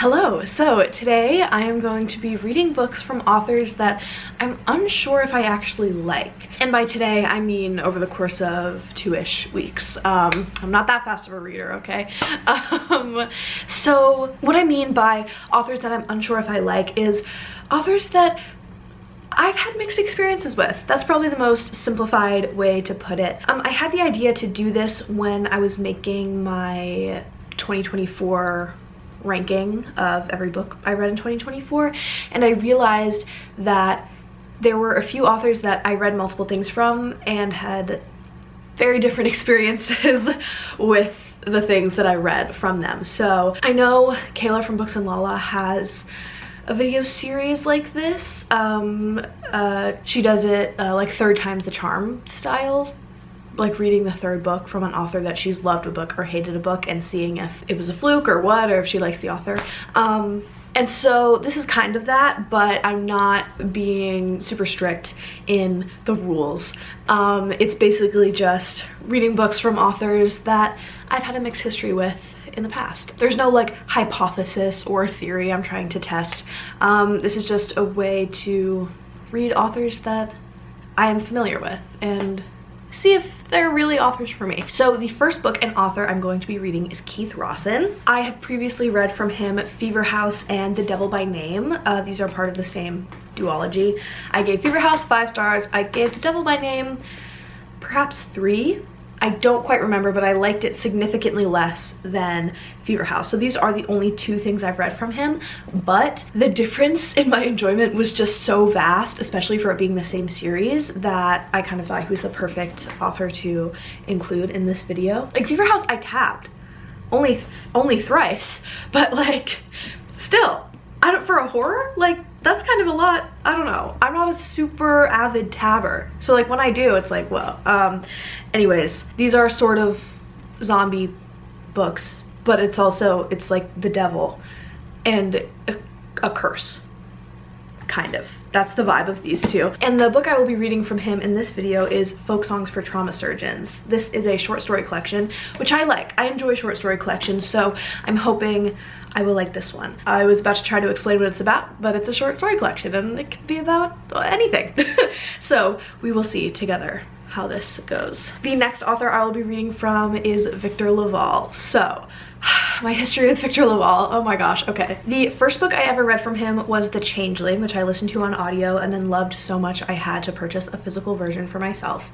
Hello, so today I am going to be reading books from authors that I'm unsure if I actually like. And by today, I mean over the course of 2-ish weeks. I'm not that fast of a reader, okay? So what I mean by authors that I'm unsure if I like is authors that I've had mixed experiences with. That's probably the most simplified way to put it. I had the idea to do this when I was making my 2024 ranking of every book I read in 2024, and I realized that there were a few authors that I read multiple things from and had very different experiences with the things that I read from them. So I know Kayla from Books and Lala has a video series like this. She does it like third time's the charm style, like reading the third book from an author that she's loved a book or hated a book and seeing if it was a fluke or what, or if she likes the author. And so this is kind of that, but I'm not being super strict in the rules. It's basically just reading books from authors that I've had a mixed history with in the past. There's no like hypothesis or theory I'm trying to test. This is just a way to read authors that I am familiar with and see if they're really authors for me. So the first book and author I'm going to be reading is Keith Rosson. I have previously read from him Fever House and The Devil by Name. These are part of the same duology. I gave Fever House 5 stars. I gave The Devil by Name perhaps 3. I don't quite remember, but I liked it significantly less than Fever House. So these are the only 2 things I've read from him, but the difference in my enjoyment was just so vast, especially for it being the same series, that I kind of thought he was the perfect author to include in this video. Like Fever House I tabbed only thrice, but like still, I don't, for a horror, like that's kind of a lot. I don't know. I'm not a super avid tabber. So like when I do, it's like, whoa. Anyways, these are sort of zombie books, but it's also, it's like the devil and a curse, kind of. That's the vibe of these 2. And the book I will be reading from him in this video is Folk Songs for Trauma Surgeons. This is a short story collection, which I like. I enjoy short story collections, so I'm hoping I will like this one. I was about to try to explain what it's about, but it's a short story collection and it could be about anything. So we will see together how this goes. The next author I will be reading from is Victor LaValle. So my history with Victor LaValle, oh my gosh, okay. The first book I ever read from him was The Changeling, which I listened to on audio and then loved so much I had to purchase a physical version for myself.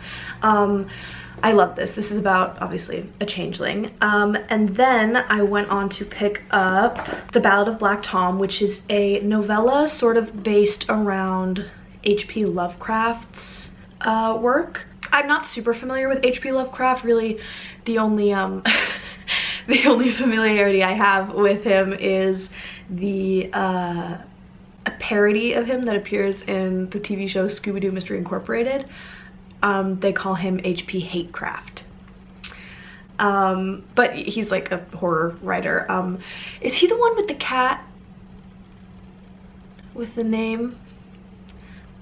I love this. This is about, obviously, a changeling. And then I went on to pick up The Ballad of Black Tom, which is a novella sort of based around H.P. Lovecraft's work. I'm not super familiar with H.P. Lovecraft. Really, the only the only familiarity I have with him is a parody of him that appears in the TV show Scooby-Doo Mystery Incorporated. They call him H.P. Hatecraft. But he's like a horror writer. Is he the one with the cat with the name?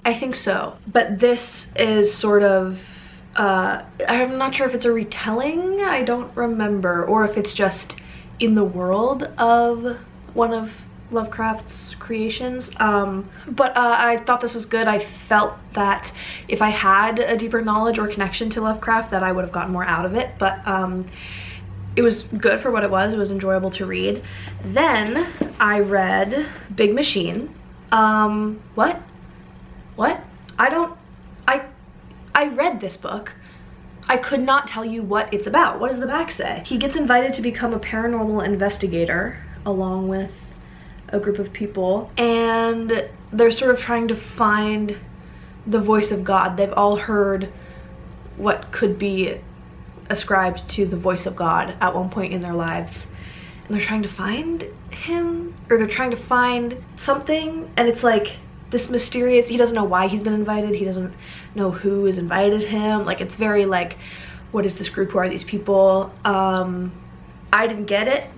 I think so. But this is sort of, I'm not sure if it's a retelling, I don't remember, or if it's just in the world of one of Lovecraft's creations. But I thought this was good. I felt that if I had a deeper knowledge or connection to Lovecraft that I would have gotten more out of it, but it was good for what it was. It was enjoyable to read. Then I read Big Machine. What? I read this book. I could not tell you what it's about. What does the back say? He gets invited to become a paranormal investigator along with a group of people, and they're sort of trying to find the voice of God. They've all heard what could be ascribed to the voice of God at one point in their lives, and they're trying to find him, or they're trying to find something, and it's like this mysterious, he doesn't know why he's been invited, he doesn't know who has invited him. Like, it's very like, what is this group, who are these people? I didn't get it.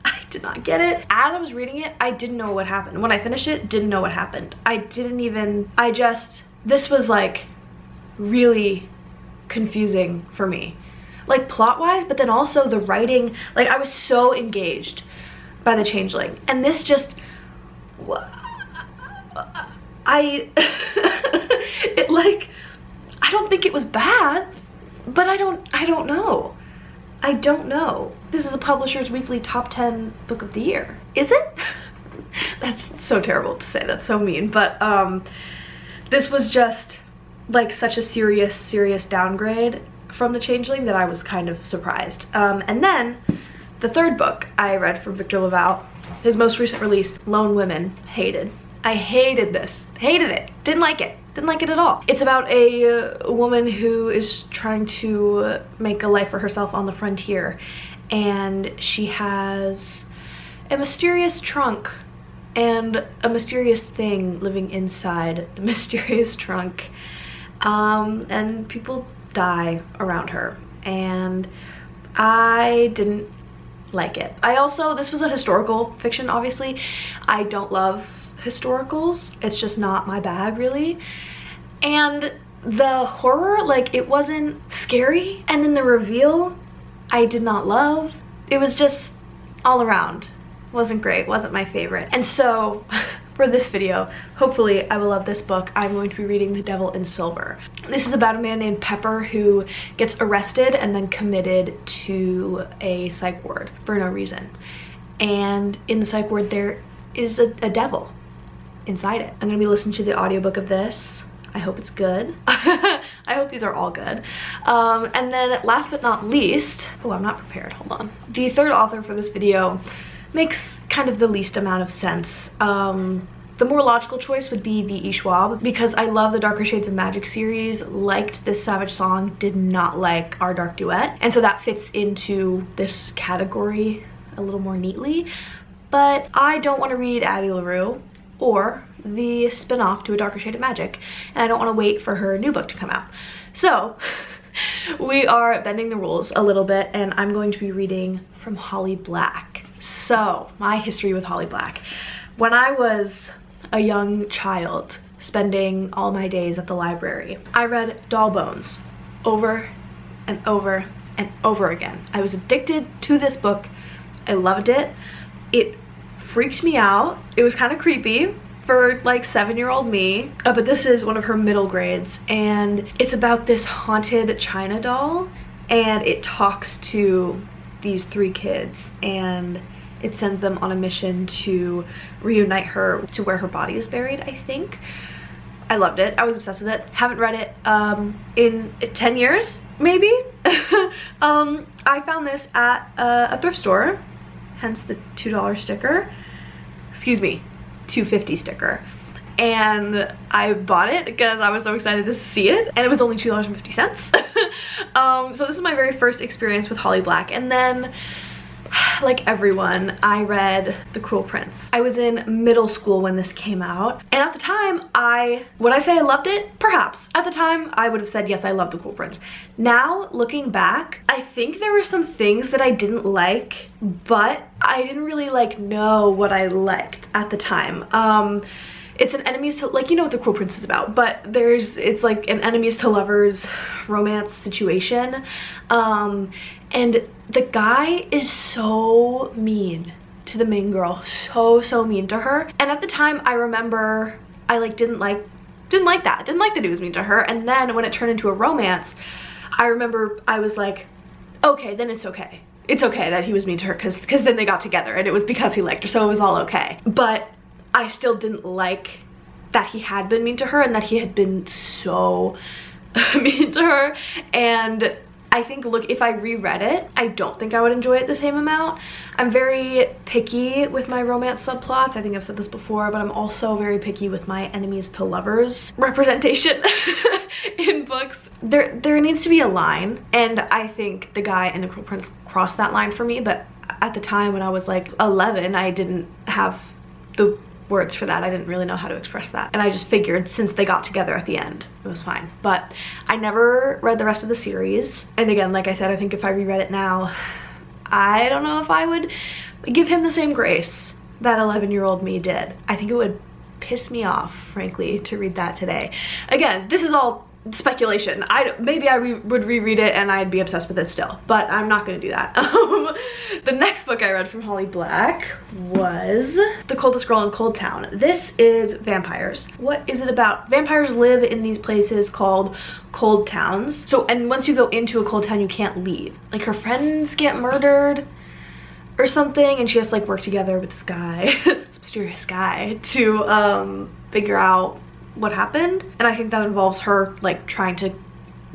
I did not get it. As I was reading it, I didn't know what happened. When I finished it, didn't know what happened. This was like really confusing for me. Like plot-wise, but then also the writing, like I was so engaged by The Changeling. And this just, it like, I don't think it was bad, but I don't know. I don't know. This is a Publisher's Weekly top 10 book of the year. Is it? That's so terrible to say, that's so mean, but this was just like such a serious downgrade from The Changeling that I was kind of surprised. And then the third book I read from Victor LaValle, his most recent release, Lone Women, hated. I hated this, hated it, didn't like it at all. It's about a woman who is trying to make a life for herself on the frontier, and she has a mysterious trunk and a mysterious thing living inside the mysterious trunk, and people die around her, and I didn't like it. This was a historical fiction, obviously. I don't love historicals, it's just not my bag really. And the horror, like, it wasn't scary, and then the reveal I did not love. It was just all around wasn't great, wasn't my favorite. And so for this video, hopefully I will love this book. I'm going to be reading The Devil in Silver. This is about a man named Pepper who gets arrested and then committed to a psych ward for no reason. And in the psych ward there is a devil inside it. I'm gonna be listening to the audiobook of this. I hope it's good. I hope these are all good. And then last but not least, oh, I'm not prepared, hold on. The third author for this video makes kind of the least amount of sense. The more logical choice would be the Schwab, because I love the Darker Shades of Magic series, liked this Savage Song, did not like Our Dark Duet, and so that fits into this category a little more neatly. But I don't want to read Addie LaRue or the spin-off to A Darker Shade of Magic, and I don't want to wait for her new book to come out. So we are bending the rules a little bit, and I'm going to be reading from Holly Black. So my history with Holly Black. When I was a young child spending all my days at the library, I read Doll Bones over and over and over again. I was addicted to this book. I loved it. It freaked me out. It was kind of creepy for like 7-year-old me, but this is one of her middle grades, and it's about this haunted China doll, and it talks to these 3 kids, and it sends them on a mission to reunite her to where her body is buried, I think. I loved it. I was obsessed with it. Haven't read it in 10 years, maybe. I found this at a thrift store, hence the $2 sticker. Excuse me, $2.50 sticker. And I bought it because I was so excited to see it, and it was only $2.50. So this is my very first experience with Holly Black, and then, like everyone, I read The Cruel Prince. I was in middle school when this came out, and at the time, would I say I loved it? Perhaps. At the time, I would have said, yes, I love The Cruel Prince. Now, looking back, I think there were some things that I didn't like, but I didn't really like know what I liked at the time. It's an enemies to, like, you know what The Cruel Prince is about, but it's like an enemies to lovers romance situation. And the guy is so mean to the main girl, so mean to her. And at the time, I remember I like didn't like that he was mean to her. And then when it turned into a romance, I remember I was like, okay, then it's okay. It's okay that he was mean to her, because then they got together and it was because he liked her, so it was all okay. But I still didn't like that he had been mean to her and that he had been so mean to her. And I think, look, if I reread it, I don't think I would enjoy it the same amount. I'm very picky with my romance subplots. I think I've said this before, but I'm also very picky with my enemies to lovers representation in books. There needs to be a line, and I think the guy in The Cruel Prince crossed that line for me, but at the time when I was like 11, I didn't have the words for that. I didn't really know how to express that, and I just figured since they got together at the end, it was fine. But I never read the rest of the series, and again, like I said, I think if I reread it now, I don't know if I would give him the same grace that 11-year-old me did. I think it would piss me off, frankly, to read that today. Again, this is all speculation. Maybe I would reread it and I'd be obsessed with it still, but I'm not gonna do that. The next book I read from Holly Black was The Coldest Girl in Cold Town. This is vampires. What is it about? Vampires live in these places called cold towns. So, and once you go into a cold town, you can't leave. Like, her friends get murdered or something, and she has to like work together with this guy, this mysterious guy, to figure out what happened. And I think that involves her like trying to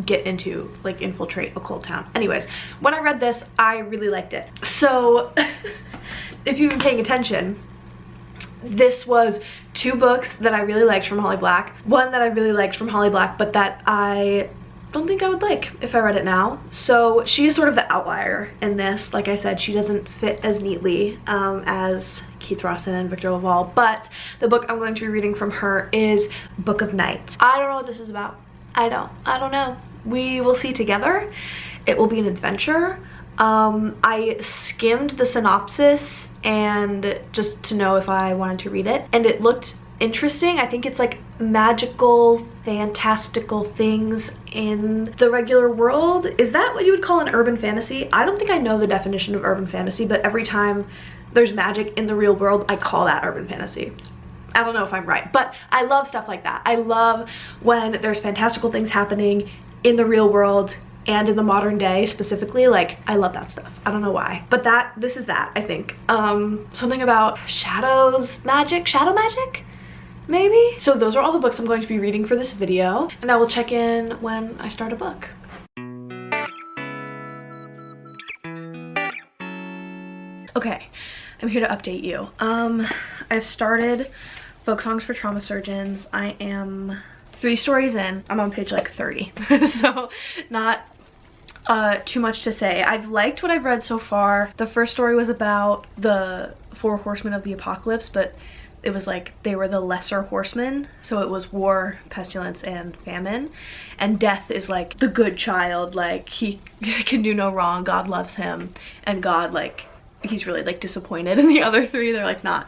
get into, like, infiltrate a cold town. Anyways, when I read this, I really liked it. So if you've been paying attention, this was 2 books that I really liked from Holly Black, one that I really liked from Holly Black but that I don't think I would like if I read it now. So she is sort of the outlier in this. Like I said, she doesn't fit as neatly as Keith Rosson and Victor LaValle, but the book I'm going to be reading from her is Book of Night. I don't know what this is about. I don't know. We will see together. It will be an adventure. I skimmed the synopsis and just to know if I wanted to read it, and it looked interesting. I think it's like magical, fantastical things in the regular world. Is that what you would call an urban fantasy? I don't think I know the definition of urban fantasy, but every time there's magic in the real world, I call that urban fantasy. I don't know if I'm right, but I love stuff like that. I love when there's fantastical things happening in the real world and in the modern day specifically. Like, I love that stuff. I don't know why, but this is that, I think. Something about shadows, magic, shadow magic, maybe? So those are all the books I'm going to be reading for this video, and I will check in when I start a book. Okay, I'm here to update you. I've started Folk Songs for Trauma Surgeons. I am 3 stories in. I'm on page like 30, so not too much to say. I've liked what I've read so far. The first story was about the 4 horsemen of the apocalypse, but it was like they were the lesser horsemen, so it was war, pestilence, and famine, and death is like the good child, like he can do no wrong, God loves him, and God, like, he's really like disappointed in the other 3. They're like not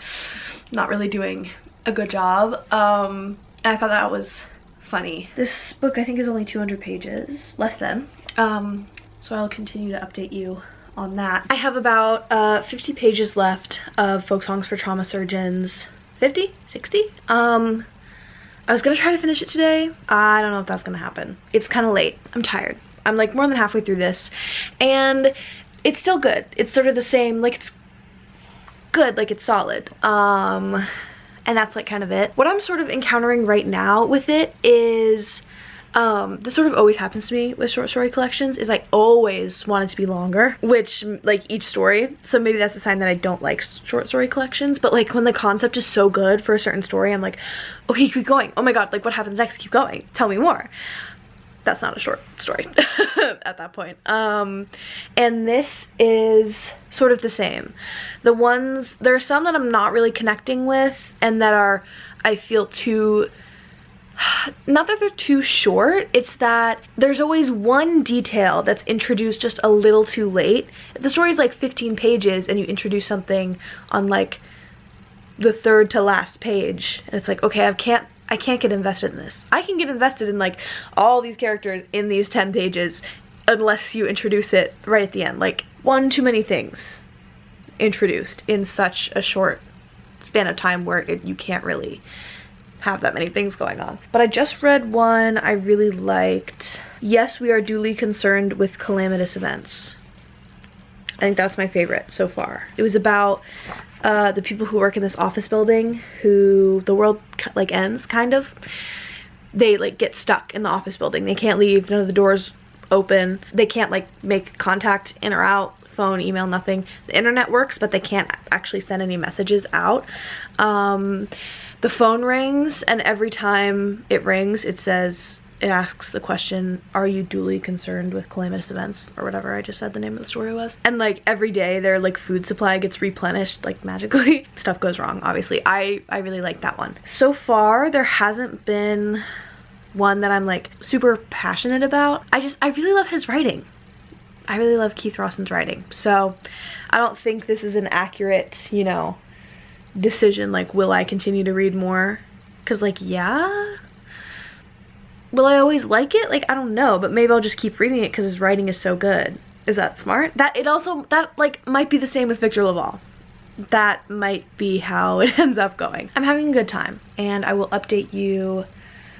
really doing a good job. And I thought that was funny. This book I think is only 200 pages, less than, so I'll continue to update you on that. I have about 50 pages left of Folk Songs for Trauma Surgeons. 50? 60? I was gonna try to finish it today. I don't know if that's gonna happen. It's kind of late. I'm tired. I'm like more than halfway through this, and it's still good. It's sort of the same, like, it's good, like it's solid. And that's like kind of it. What I'm sort of encountering right now with it is, this sort of always happens to me with short story collections, is I always want it to be longer, which, like, each story, so maybe that's a sign that I don't like short story collections. But like when the concept is so good for a certain story, I'm like, okay, keep going. Oh my god, like what happens next? Keep going. Tell me more. That's not a short story at that point. And this is sort of the same. There are some that I'm not really connecting with, and that are, I feel, too, not that they're too short, it's that there's always one detail that's introduced just a little too late. If the story's like 15 pages and you introduce something on like the 3rd to last page, and it's like, okay, I can't get invested in this. I can get invested in like all these characters in these 10 pages unless you introduce it right at the end. Like, one too many things introduced in such a short span of time where you can't really have that many things going on. But I just read one I really liked. Yes, we are duly concerned with calamitous events. I think that's my favorite so far. It was about the people who work in this office building who the world like ends, kind of. They like get stuck in the office building. They can't leave, none of the doors open. They can't like make contact in or out, phone, email, nothing. The internet works, but they can't actually send any messages out. The phone rings, and every time it rings, it asks the question, are you duly concerned with calamitous events, or whatever I just said the name of the story was. And like every day their like food supply gets replenished like magically. Stuff goes wrong, obviously. I really like that one. So far there hasn't been one that I'm like super passionate about. I really love his writing. I really love Keith Rosson's writing. So I don't think this is an accurate, you know, decision, like will I continue to read more? Because like, yeah, will I always like it? Like, I don't know, but maybe I'll just keep reading it because his writing is so good. Is that smart? That like might be the same with Victor LaValle. That might be how it ends up going. I'm having a good time, and I will update you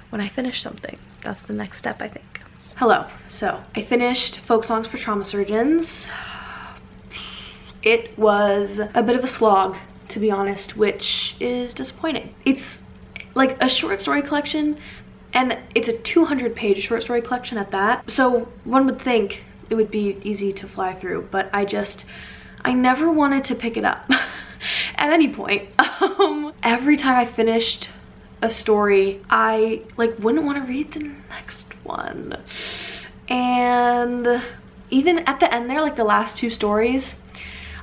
when I finish something. That's the next step, I think. Hello. So I finished Folk Songs for Trauma Surgeons. It was a bit of a slog, to be honest, which is disappointing. It's like a short story collection, and it's a 200-page short story collection at that. So one would think it would be easy to fly through, but I never wanted to pick it up at any point. Every time I finished a story, I like wouldn't want to read the next one. And even at the end there, like the last 2 stories,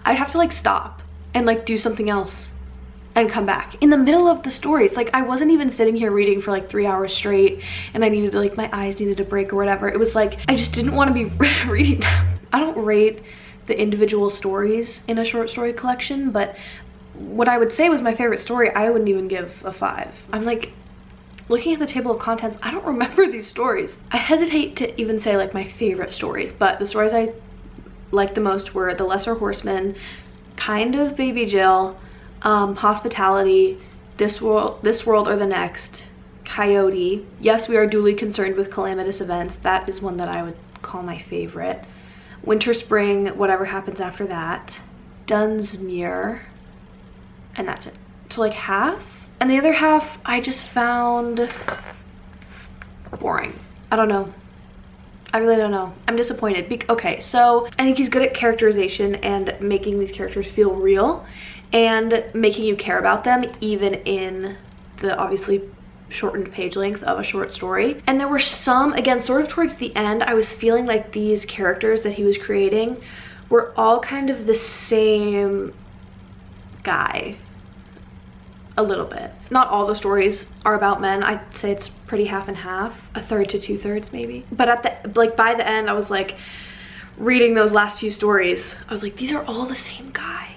I'd have to like stop and like do something else and come back in the middle of the stories. Like, I wasn't even sitting here reading for like 3 hours straight and I needed to, like, my eyes needed a break or whatever. It was like I just didn't want to be reading them. I don't rate the individual stories in a short story collection, but what I would say was my favorite story, I wouldn't even give a 5. I'm like looking at the table of contents, I don't remember these stories. I hesitate to even say like my favorite stories, but the stories I liked the most were The Lesser Horseman, kind of Baby Jill, Hospitality, This World or the Next, Coyote, Yes, We Are Duly Concerned with Calamitous Events. That is one that I would call my favorite. Winter, Spring, Whatever Happens After That, Dunsmuir, and that's it. So like half. And the other half I just found boring. I don't know. I really don't know. I'm disappointed. Okay, so I think he's good at characterization and making these characters feel real and making you care about them even in the obviously shortened page length of a short story. And there were some, again, sort of towards the end, I was feeling like these characters that he was creating were all kind of the same guy. A little bit. Not all the stories are about men. I'd say it's pretty half and half, 1/3 to 2/3 maybe. But at the by the end, I was like reading those last few stories, I was like, these are all the same guy.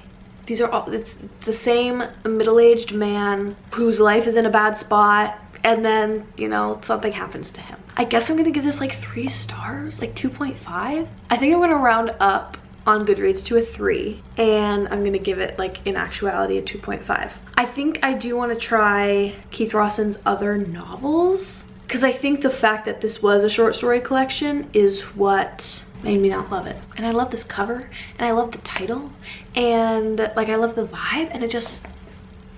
These are all, it's the same middle-aged man whose life is in a bad spot, and then, you know, something happens to him. I guess I'm gonna give this like 3 stars, like 2.5. I think I'm gonna round up on Goodreads to a 3, and I'm gonna give it like in actuality a 2.5. I think I do want to try Keith Rosson's other novels, because I think the fact that this was a short story collection is what made me not love it. And I love this cover, and I love the title, and like I love the vibe, and it just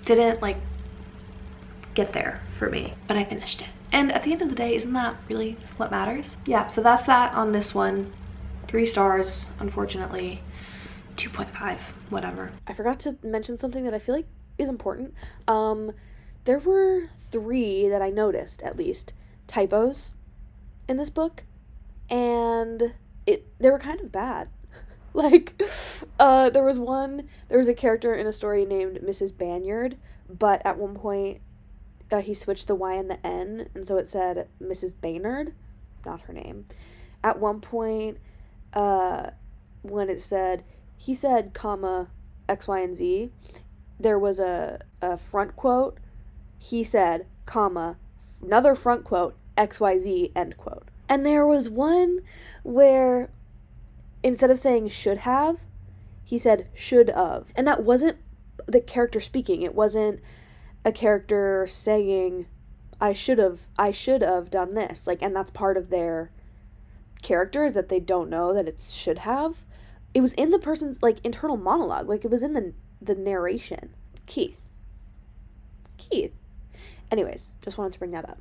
didn't like get there for me, but I finished it. And at the end of the day, isn't that really what matters? Yeah, so that's that on this one. 3 stars, unfortunately. 2.5, whatever. I forgot to mention something that I feel like is important. There were 3 that I noticed, at least, typos in this book, and they were kind of bad. Like, there was a character in a story named Mrs. Banyard, but at one point he switched the Y and the N, and so it said Mrs. Baynard, not her name. At one point, when it said, he said, comma, X, Y, and Z, there was a front quote, he said, comma, another front quote, X, Y, Z, end quote. And there was one where instead of saying should have, he said should of. And that wasn't the character speaking. It wasn't a character saying I should have done this. Like, and that's part of their character, is that they don't know that it should have. It was in the person's like internal monologue. Like, it was in the narration. Keith. Anyways, just wanted to bring that up.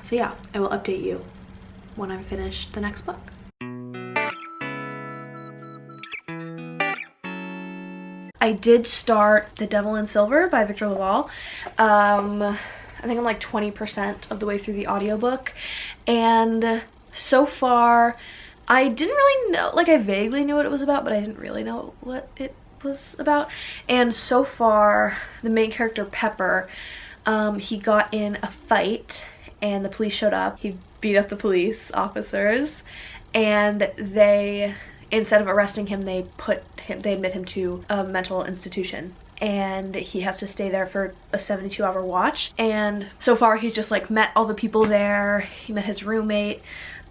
So yeah, I will update you when I'm finished the next book. I did start The Devil in Silver by Victor LaValle. I think I'm like 20% of the way through the audiobook, and so far I didn't really know, like I vaguely knew what it was about, but I didn't really know what it was about. And so far the main character Pepper, he got in a fight and the police showed up. He beat up the police officers, and they, instead of arresting him, they admit him to a mental institution. and he has to stay there for a 72-hour watch. And so far he's just like met all the people there. He met his roommate,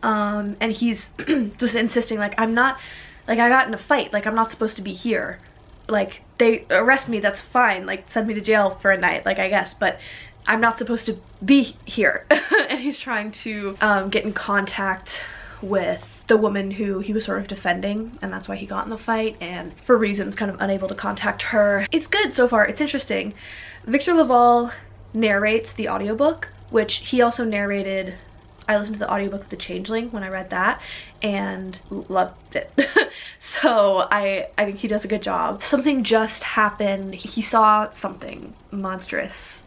and he's just insisting like, I'm not, like, I got in a fight, like I'm not supposed to be here. Like, they arrest me, that's fine, like send me to jail for a night, like I guess, but I'm not supposed to be here. And he's trying to get in contact with the woman who he was sort of defending, and that's why he got in the fight, and for reasons kind of unable to contact her. It's good so far, it's interesting. Victor LaValle narrates the audiobook, which he also narrated. I listened to the audiobook of The Changeling when I read that and loved it. So I think he does a good job. Something just happened. He saw something monstrous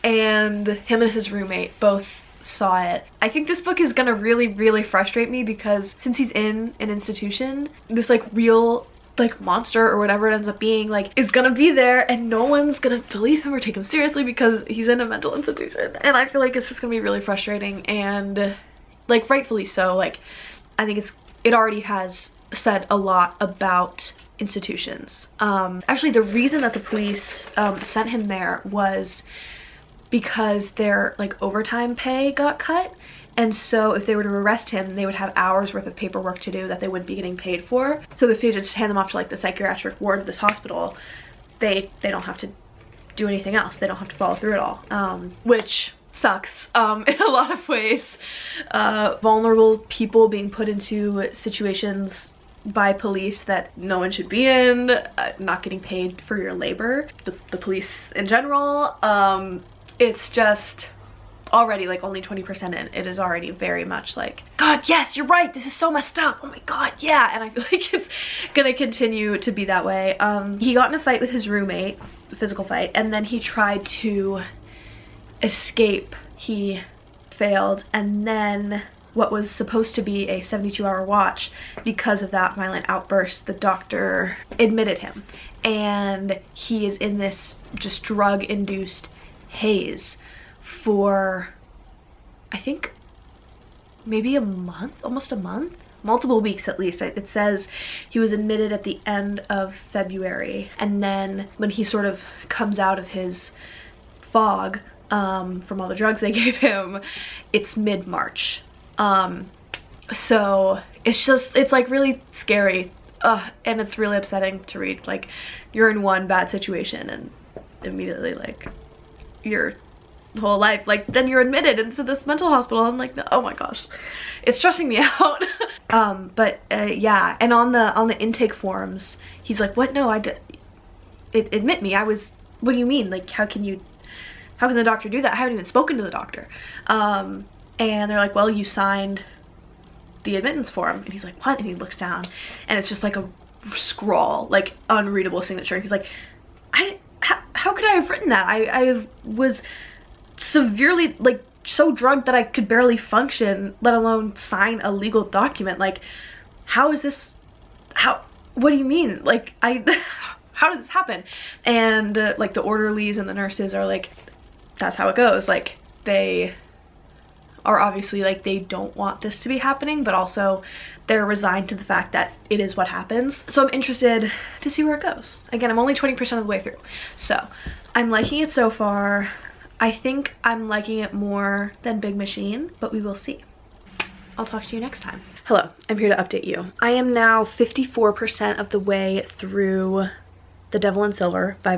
and him and his roommate both saw it. I think this book is gonna really frustrate me because since he's in an institution, this like real like monster or whatever it ends up being like is gonna be there, and no one's gonna believe him or take him seriously because he's in a mental institution. And I feel like it's just gonna be really frustrating, and like rightfully so. Like I think it already has said a lot about institutions. Actually the reason that the police sent him there was because their like overtime pay got cut, and so if they were to arrest him, they would have hours worth of paperwork to do that they wouldn't be getting paid for. So if they just hand them off to like the psychiatric ward of this hospital, they don't have to do anything else. They don't have to follow through at all, which sucks in a lot of ways. Vulnerable people being put into situations by police that no one should be in, not getting paid for your labor, the police in general. It's just already like only 20% in. It is already very much like, God, yes, you're right, this is so messed up, oh my God, yeah. And I feel like it's gonna continue to be that way. He got in a fight with his roommate, a physical fight, and then he tried to escape. He failed, and then what was supposed to be a 72-hour watch, because of that violent outburst, the doctor admitted him, and he is in this just drug-induced haze for I think maybe a month, almost a month, multiple weeks at least. It says he was admitted at the end of February, and then when he sort of comes out of his fog from all the drugs they gave him, it's mid-March. So it's like really scary, and it's really upsetting to read. Like, you're in one bad situation and immediately like your whole life, like then you're admitted into this mental hospital. I'm like, oh my gosh, it's stressing me out. Yeah, and on the intake forms he's like, what? No, admit me, I was, what do you mean, like how can the doctor do that? I haven't even spoken to the doctor. And they're like, well, you signed the admittance form. And he's like, what? And he looks down and it's just like a scrawl, like unreadable signature. And he's like, how could I have written that? I was severely, like, so drugged that I could barely function, let alone sign a legal document. Like, how is this, what do you mean? Like, how did this happen? And like the orderlies and the nurses are like, that's how it goes. Like, they are obviously like, they don't want this to be happening, but also they're resigned to the fact that it is what happens. So I'm interested to see where it goes. Again, I'm only 20% of the way through, so I'm liking it so far. I think I'm liking it more than Big Machine, but we will see. I'll talk to you next time. Hello, I'm here to update you. I am now 54% of the way through The Devil in Silver by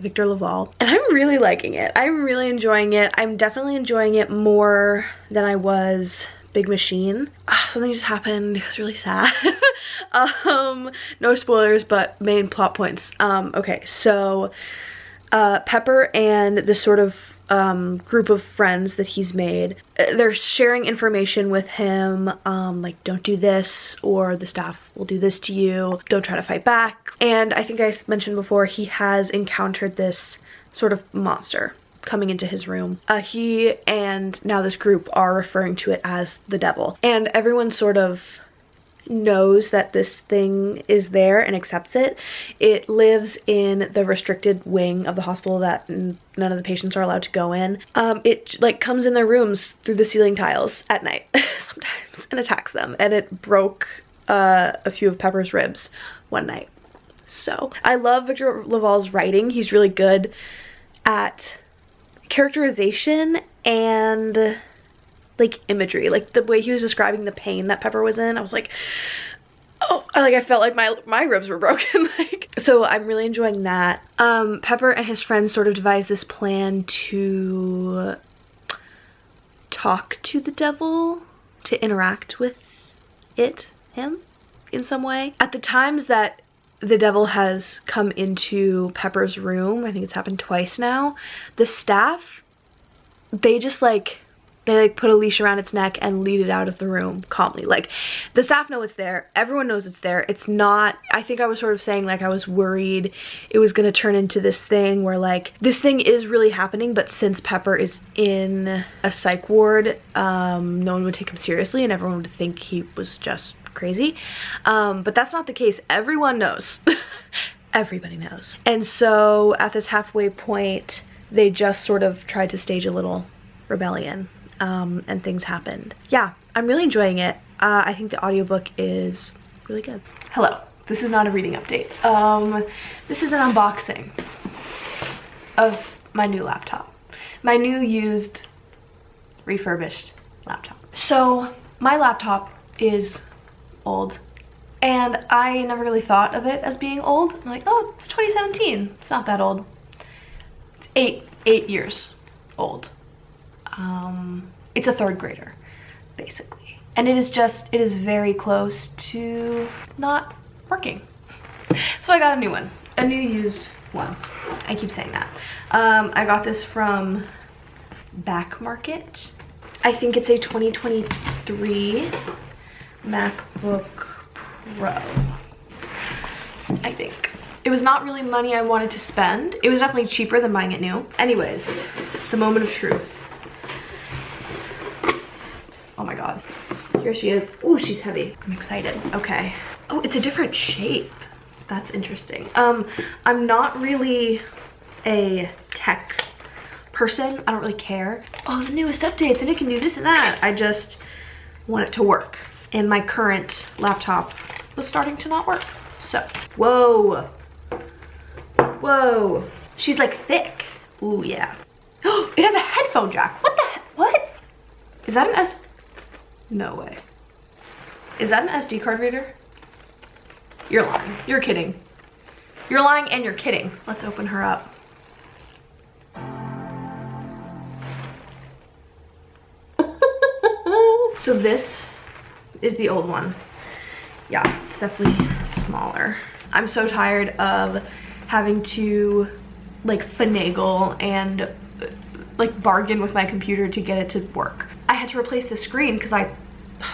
Victor LaValle, and I'm really liking it. I'm really enjoying it. I'm definitely enjoying it more than I was Big Machine. Something just happened. It was really sad. No spoilers, but main plot points. Okay, so Pepper and this sort of group of friends that he's made, they're sharing information with him, like, don't do this, or the staff will do this to you, don't try to fight back. And I think I mentioned before, he has encountered this sort of monster coming into his room. He and now this group are referring to it as the devil, and everyone sort of knows that this thing is there and accepts it. It lives in the restricted wing of the hospital that none of the patients are allowed to go in. It like comes in their rooms through the ceiling tiles at night sometimes and attacks them, and it broke a few of Pepper's ribs one night. So I love Victor LaValle's writing. He's really good at characterization and like imagery. Like the way he was describing the pain that Pepper was in, I was like, oh, I felt like my ribs were broken. Like, so I'm really enjoying that. Pepper and his friends sort of devised this plan to talk to the devil, to interact with him in some way. At the times that the devil has come into Pepper's room, I think it's happened twice now, the staff, they put a leash around its neck and lead it out of the room calmly. Like, the staff know it's there, everyone knows it's there. It's not, I think I was sort of saying, like, I was worried it was gonna turn into this thing where, like, this thing is really happening, but since Pepper is in a psych ward, no one would take him seriously and everyone would think he was just crazy. But that's not the case. Everyone knows. Everybody knows. And so at this halfway point, they just sort of tried to stage a little rebellion, and things happened. Yeah, I'm really enjoying it. I think the audiobook is really good. Hello, this is not a reading update. This is an unboxing of my new laptop. My new used, refurbished laptop. So my laptop is old, and I never really thought of it as being old. I'm like, oh, it's 2017. It's not that old. It's eight years old. It's a third grader, basically. And it is very close to not working. So I got a new one, a new used one. I keep saying that. I got this from Back Market. I think it's a 2023 MacBook Pro, I think. It was not really money I wanted to spend. It was definitely cheaper than buying it new. Anyways, the moment of truth. Oh my god. Here she is. Oh, she's heavy. I'm excited. Okay. Oh, it's a different shape. That's interesting. I'm not really a tech person. I don't really care. Oh, the newest updates and it can do this and that. I just want it to work. And my current laptop was starting to not work. So, whoa. Whoa. She's like thick. Ooh, yeah. Oh, it has a headphone jack. What the heck? What? Is that an No way. Is that an SD card reader? You're lying. You're kidding. You're lying and you're kidding. Let's open her up. So this is the old one. Yeah, it's definitely smaller. I'm so tired of having to like finagle and like bargain with my computer to get it to work. I had to replace the screen because I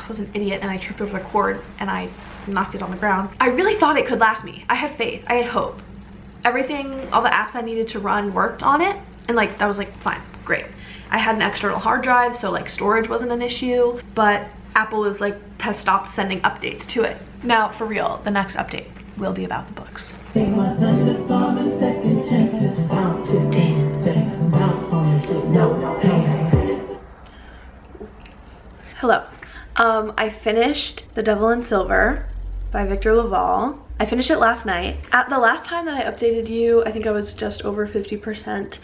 was an idiot and I tripped over the cord and I knocked it on the ground. I really thought it could last me. I had faith, I had hope. Everything, all the apps I needed to run worked on it, and like that was like fine, great. I had an external hard drive, so like storage wasn't an issue, but Apple is like has stopped sending updates to it. Now for real, the next update will be about the books. Hello. I finished The Devil in Silver by Victor LaValle. I finished it last night. At the last time that I updated you, I think I was just over 50%.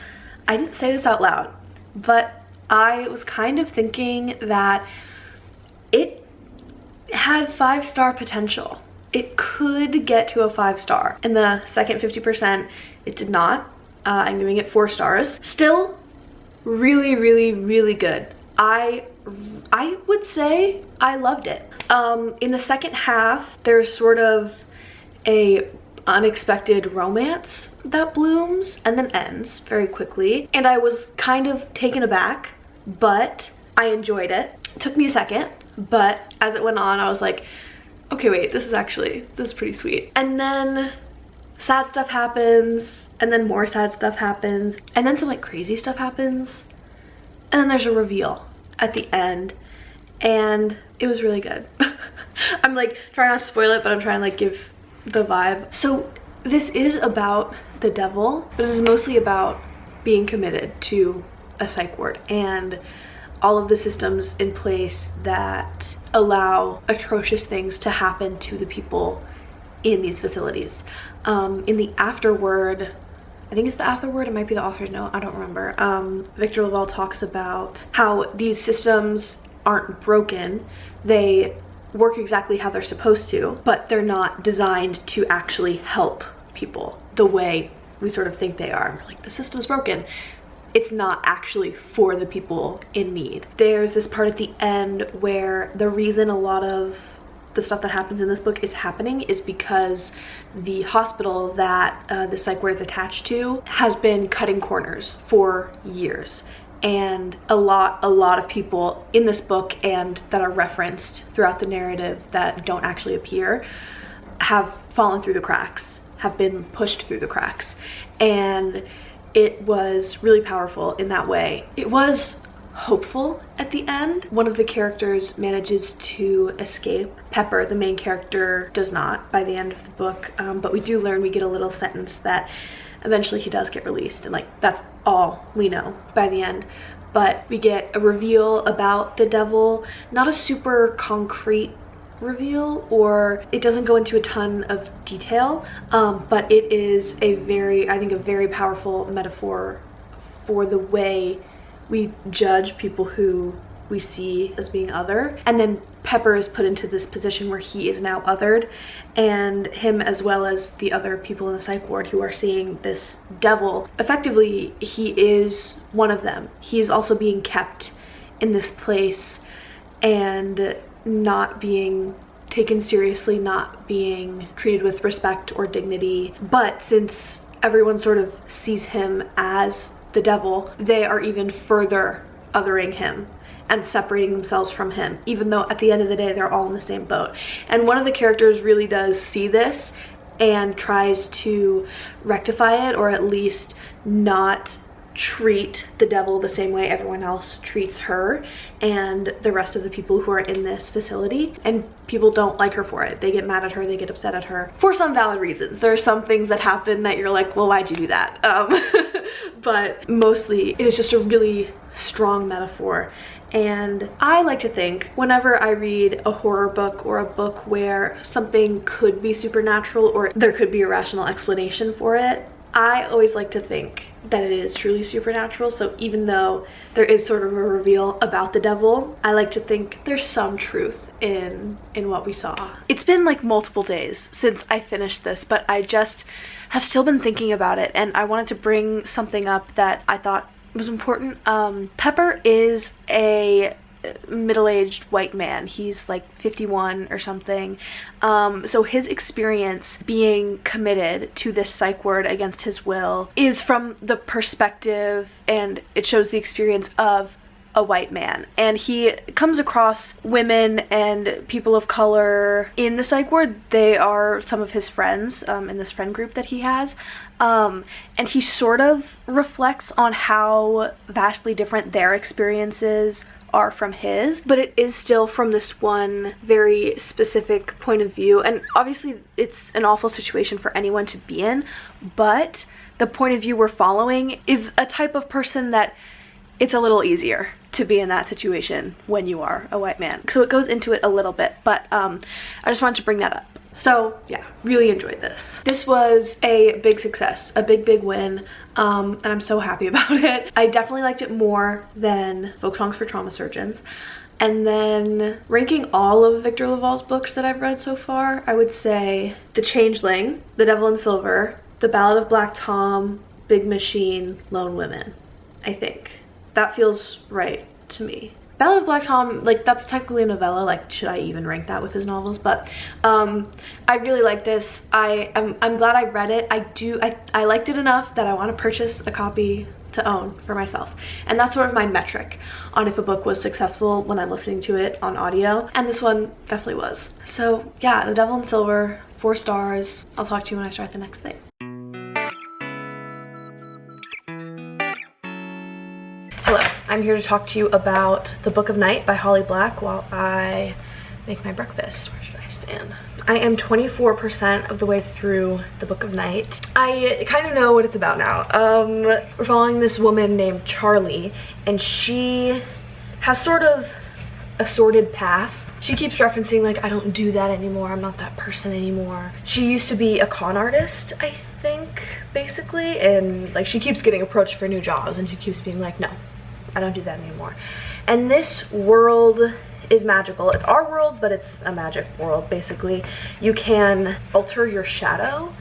I didn't say this out loud, but I was kind of thinking that it had 5-star potential. It could get to a 5-star. In the second 50%, it did not. I'm giving it 4 stars. Still really, really, really good. I would say I loved it. In the second half, there's sort of a unexpected romance that blooms and then ends very quickly. And I was kind of taken aback, but I enjoyed it. It took me a second, but as it went on, I was like, okay, wait, this is pretty sweet. And then sad stuff happens, and then more sad stuff happens, and then some like crazy stuff happens. And then there's a reveal at the end, and it was really good. I'm like trying not to spoil it, but I'm trying to like give the vibe. So this is about the devil, but it is mostly about being committed to a psych ward and all of the systems in place that allow atrocious things to happen to the people in these facilities. In the afterword, I think it's the afterword, it might be the author's note, I don't remember. Victor LaValle talks about how these systems aren't broken. They work exactly how they're supposed to, but they're not designed to actually help people the way we sort of think they are. We're like, the system's broken. It's not actually for the people in need. There's this part at the end where the reason a lot of the stuff that happens in this book is happening is because the hospital that the psych ward is attached to has been cutting corners for years. And a lot of people in this book and that are referenced throughout the narrative that don't actually appear have fallen through the cracks, have been pushed through the cracks. And it was really powerful in that way. It was hopeful at the end. One of the characters manages to escape. Pepper, the main character, does not by the end of the book, but we do learn, we get a little sentence that eventually he does get released, and like that's all we know by the end. But we get a reveal about the devil, not a super concrete reveal, or it doesn't go into a ton of detail, but it is a very, I think, a very powerful metaphor for the way we judge people who we see as being other. And then Pepper is put into this position where he is now othered, and him as well as the other people in the psych ward who are seeing this devil, effectively he is one of them. He is also being kept in this place and not being taken seriously, not being treated with respect or dignity. But since everyone sort of sees him as the devil, they are even further othering him and separating themselves from him, even though at the end of the day they're all in the same boat. And one of the characters really does see this and tries to rectify it, or at least not treat the devil the same way everyone else treats her and the rest of the people who are in this facility. And people don't like her for it. They get mad at her, they get upset at her for some valid reasons. There are some things that happen that you're like, well, why'd you do that? But mostly it is just a really strong metaphor. And I like to think whenever I read a horror book or a book where something could be supernatural or there could be a rational explanation for it, I always like to think that it is truly supernatural. So even though there is sort of a reveal about the devil, I like to think there's some truth in what we saw. It's been like multiple days since I finished this, but I just have still been thinking about it, and I wanted to bring something up that I thought was important. Pepper is a middle-aged white man. He's like 51 or something. So his experience being committed to this psych ward against his will is from the perspective, and it shows the experience of a white man. And he comes across women and people of color in the psych ward. They are some of his friends in this friend group that he has. And he sort of reflects on how vastly different their experiences are from his, but it is still from this one very specific point of view. And obviously it's an awful situation for anyone to be in, but the point of view we're following is a type of person that it's a little easier to be in that situation when you are a white man. So it goes into it a little bit, but I just wanted to bring that up. So yeah, really enjoyed this. This was a big success, a big win, and I'm so happy about it. I definitely liked it more than Folk Songs for Trauma Surgeons. And then ranking all of Victor LaValle's books that I've read so far, I would say The Changeling, The Devil in Silver, The Ballad of Black Tom, Big Machine, Lone Women. I think that feels right to me. Ballad of Black Tom, like, that's technically a novella. Like, should I even rank that with his novels? But I really like this. I'm glad I read it. I liked it enough that I want to purchase a copy to own for myself. And that's sort of my metric on if a book was successful when I'm listening to it on audio. And this one definitely was. So yeah, The Devil in Silver, 4 stars. I'll talk to you when I start the next thing. Hello, I'm here to talk to you about The Book of Night by Holly Black while I make my breakfast. Where should I stand? I am 24% of the way through The Book of Night. I kind of know what it's about now. We're following this woman named Charlie, and she has sort of a sordid past. She keeps referencing like, I don't do that anymore, I'm not that person anymore. She used to be a con artist, I think, basically, and like she keeps getting approached for new jobs and she keeps being like, no, I don't do that anymore. And this world is magical. It's our world, but it's a magic world, basically. You can alter your shadow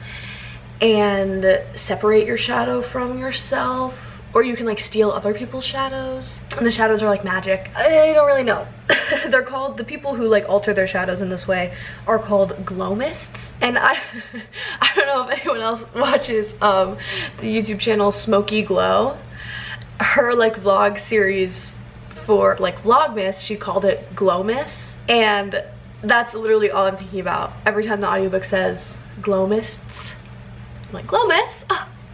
and separate your shadow from yourself, or you can like steal other people's shadows, and the shadows are like magic. I don't really know. They're called, the people who like alter their shadows in this way are called glomists. And I don't know if anyone else watches the YouTube channel Smoky Glow. Her like vlog series for like Vlogmas, she called it Glowmas, and that's literally all I'm thinking about every time the audiobook says glomists. I'm like, glomists?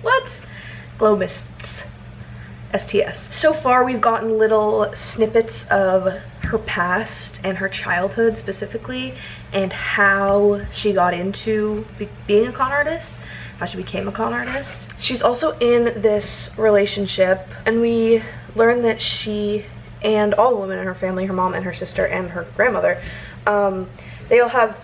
What? Glomists. STS. So far we've gotten little snippets of her past and her childhood specifically, and how she got into being a con artist, how she became a con artist. She's also in this relationship, and we learn that she and all the women in her family, her mom and her sister and her grandmother, they all have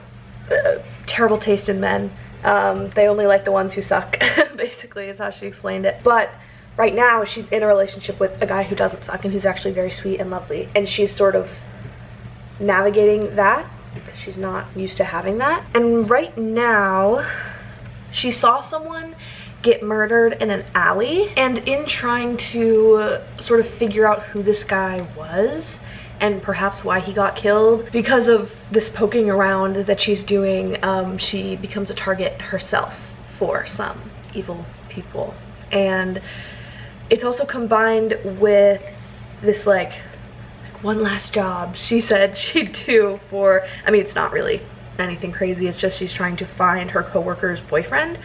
terrible taste in men. They only like the ones who suck, basically is how she explained it. But right now she's in a relationship with a guy who doesn't suck and who's actually very sweet and lovely, and she's sort of navigating that because she's not used to having that. And right now she saw someone get murdered in an alley, and in trying to sort of figure out who this guy was and perhaps why he got killed, because of this poking around that she's doing, she becomes a target herself for some evil people. And it's also combined with this like one last job she said she'd do for, I mean, it's not really anything crazy, it's just she's trying to find her coworker's boyfriend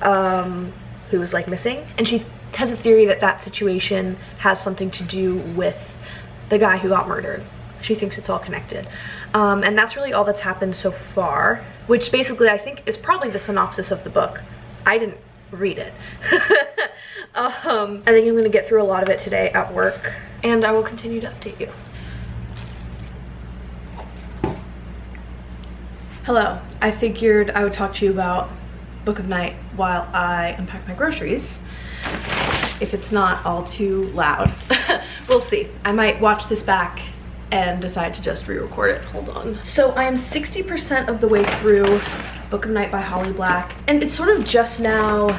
who was like missing, and she has a theory that that situation has something to do with the guy who got murdered. She thinks it's all connected, and that's really all that's happened so far, which basically I think is probably the synopsis of the book. I didn't read it. I think I'm gonna get through a lot of it today at work, and I will continue to update you. Hello, I figured I would talk to you about Book of Night while I unpack my groceries, if it's not all too loud. We'll see. I might watch this back and decide to just re-record it. Hold on. So I'm 60% of the way through Book of Night by Holly Black, and it's sort of just now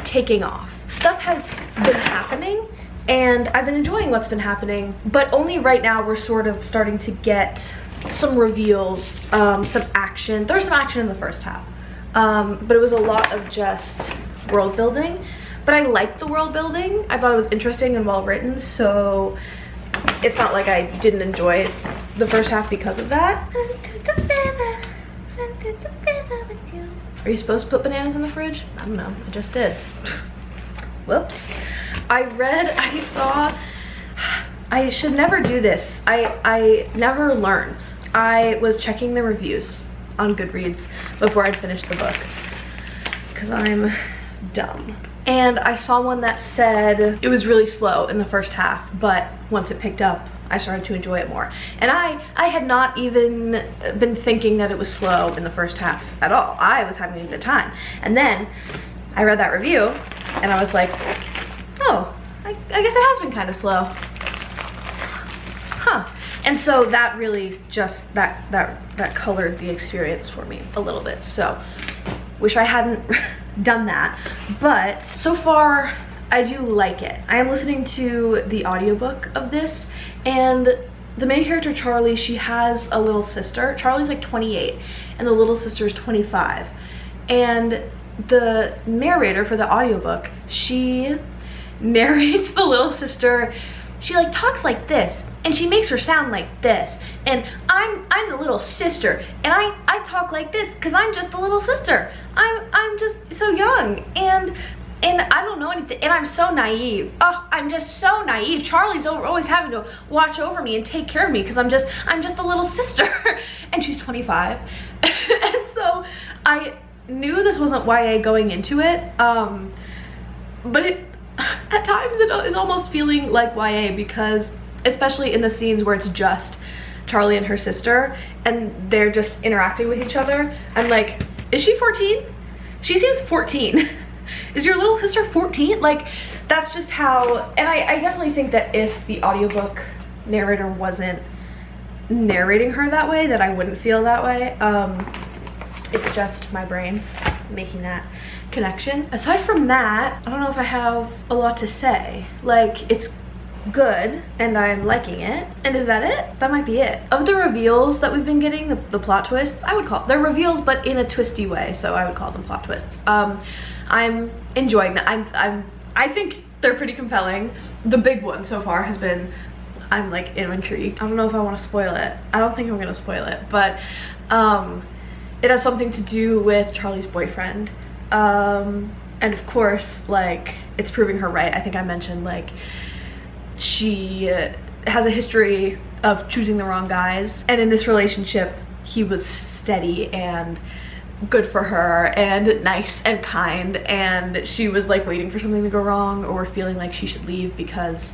taking off. Stuff has been happening, and I've been enjoying what's been happening, but only right now we're sort of starting to get some reveals, some action. There was some action in the first half, but it was a lot of just world building. But I liked the world building. I thought it was interesting and well written, so it's not like I didn't enjoy the first half because of that. Are you supposed to put bananas in the fridge? I don't know, I just did. Whoops. I should never do this. I never learn. I was checking the reviews on Goodreads before I'd finished the book, because I'm dumb. And I saw one that said it was really slow in the first half, but once it picked up, I started to enjoy it more. And I had not even been thinking that it was slow in the first half at all. I was having a good time. And then I read that review and I was like, oh, I guess it has been kind of slow. Huh. And so that really just, that colored the experience for me a little bit. So wish I hadn't done that, but so far I do like it. I am listening to the audiobook of this, and the main character Charlie, she has a little sister. Charlie's like 28 and the little sister's 25, and the narrator for the audiobook, she narrates the little sister. She like talks like this, and she makes her sound like this, and I'm the little sister, and I talk like this because I'm just the little sister. I'm just so young, and I don't know anything, and I'm so naive. Oh, I'm just so naive. Charlie's always having to watch over me and take care of me because I'm just the little sister. And she's 25. And so I knew this wasn't YA going into it, but it at times it is almost feeling like YA, because especially in the scenes where it's just Charlie and her sister, and they're just interacting with each other. I'm like, is she 14? She seems 14. Is your little sister 14? Like, that's just how, and I definitely think that if the audiobook narrator wasn't narrating her that way, that I wouldn't feel that way. It's just my brain making that connection. Aside from that, I don't know if I have a lot to say. Like, it's good and I'm liking it. And is that it? That might be it. Of the reveals that we've been getting, the plot twists, I would call, they're reveals but in a twisty way, so I would call them plot twists. I'm enjoying that. I think they're pretty compelling. The big one so far has been, I'm like intrigued. I don't know if I want to spoil it. I don't think I'm gonna spoil it, but it has something to do with Charlie's boyfriend. And of course, like, it's proving her right. I think I mentioned, like, she has a history of choosing the wrong guys, and in this relationship he was steady and good for her and nice and kind, and she was like waiting for something to go wrong or feeling like she should leave because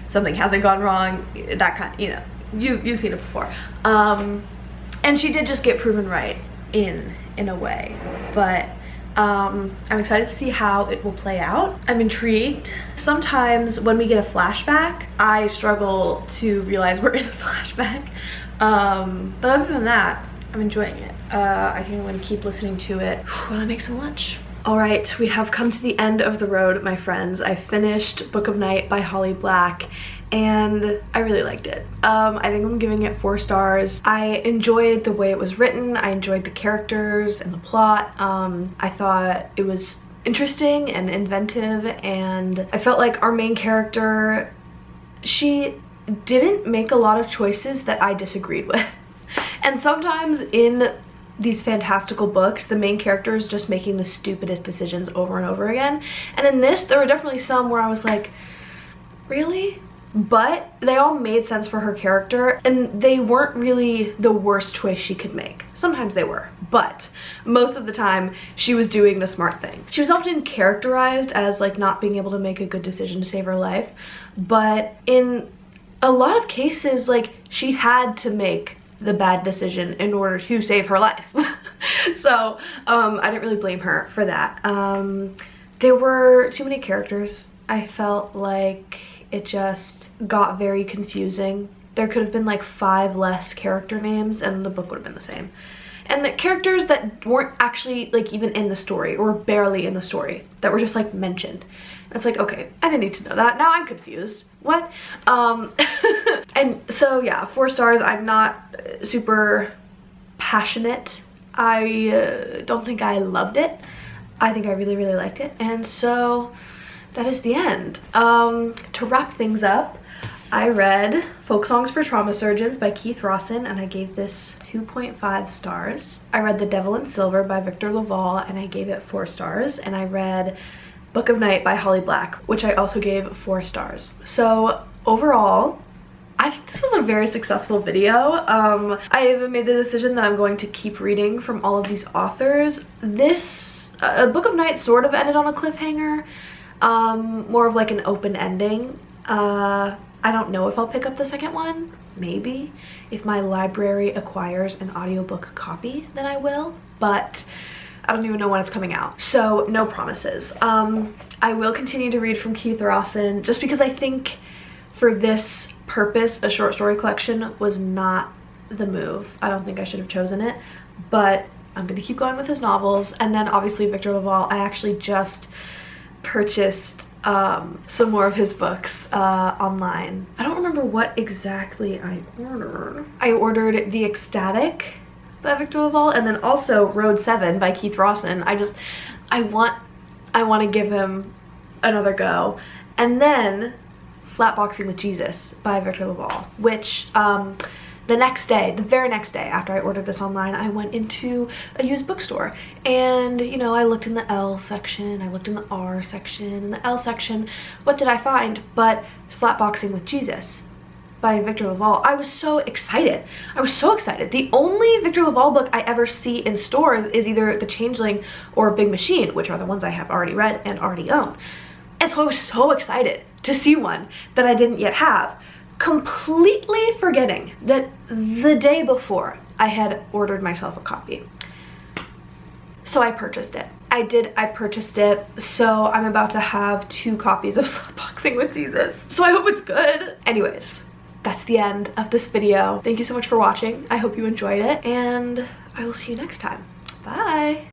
something hasn't gone wrong, that kind, you know, you've seen it before. And she did just get proven right in a way, but I'm excited to see how it will play out. I'm intrigued. Sometimes when we get a flashback, I struggle to realize we're in a flashback. But other than that, I'm enjoying it. I think I'm gonna keep listening to it while I make some lunch. All right, we have come to the end of the road, my friends. I finished Book of Night by Holly Black, and I really liked it. I think I'm giving it 4 stars. I enjoyed the way it was written. I enjoyed the characters and the plot. I thought it was interesting and inventive, and I felt like our main character, she didn't make a lot of choices that I disagreed with. And sometimes in these fantastical books, the main character is just making the stupidest decisions over and over again. And in this, there were definitely some where I was like, really? But they all made sense for her character, and they weren't really the worst choice she could make. Sometimes they were, but most of the time she was doing the smart thing. She was often characterized as like not being able to make a good decision to save her life, but in a lot of cases, like, she had to make the bad decision in order to save her life. So I didn't really blame her for that. There were too many characters. I felt like it just got very confusing. There could have been like 5 less character names and the book would have been the same. And the characters that weren't actually like even in the story or barely in the story, that were just like mentioned. It's like, okay, I didn't need to know that. Now I'm confused. What? And so yeah, 4 stars. I'm not super passionate. I don't think I loved it. I think I really, really liked it. And so that is the end. To wrap things up, I read Folk Songs for Trauma Surgeons by Keith Rosson, and I gave this 2.5 stars. I read The Devil in Silver by Victor LaValle, and I gave it 4 stars. And I read Book of Night by Holly Black, which I also gave 4 stars. So overall, I think this was a very successful video. I even made the decision that I'm going to keep reading from all of these authors. This Book of Night sort of ended on a cliffhanger, more of like an open ending. I don't know if I'll pick up the second one. Maybe. If my library acquires an audiobook copy, then I will. But I don't even know when it's coming out, so no promises. I will continue to read from Keith Rosson just because I think for this purpose, a short story collection was not the move. I don't think I should have chosen it, but I'm gonna keep going with his novels. And then obviously Victor LaValle, I actually just purchased some more of his books online. I don't remember what exactly I ordered. I ordered The Ecstatic by Victor LaValle, and then also Road 7 by Keith Rosson. I want to give him another go. And then Slapboxing with Jesus by Victor LaValle, which the very next day after I ordered this online, I went into a used bookstore, and you know, I looked in the L section, I looked in the R section, in the L section, what did I find but Slapboxing with Jesus by Victor LaValle. I was so excited. I was so excited. The only Victor LaValle book I ever see in stores is either The Changeling or Big Machine, which are the ones I have already read and already own. And so I was so excited to see one that I didn't yet have. completely forgetting that the day before I had ordered myself a copy. So I purchased it. I purchased it, so I'm about to have 2 copies of Slutboxing with Jesus. So I hope it's good. Anyways, that's the end of this video. Thank you so much for watching. I hope you enjoyed it, and I will see you next time. Bye.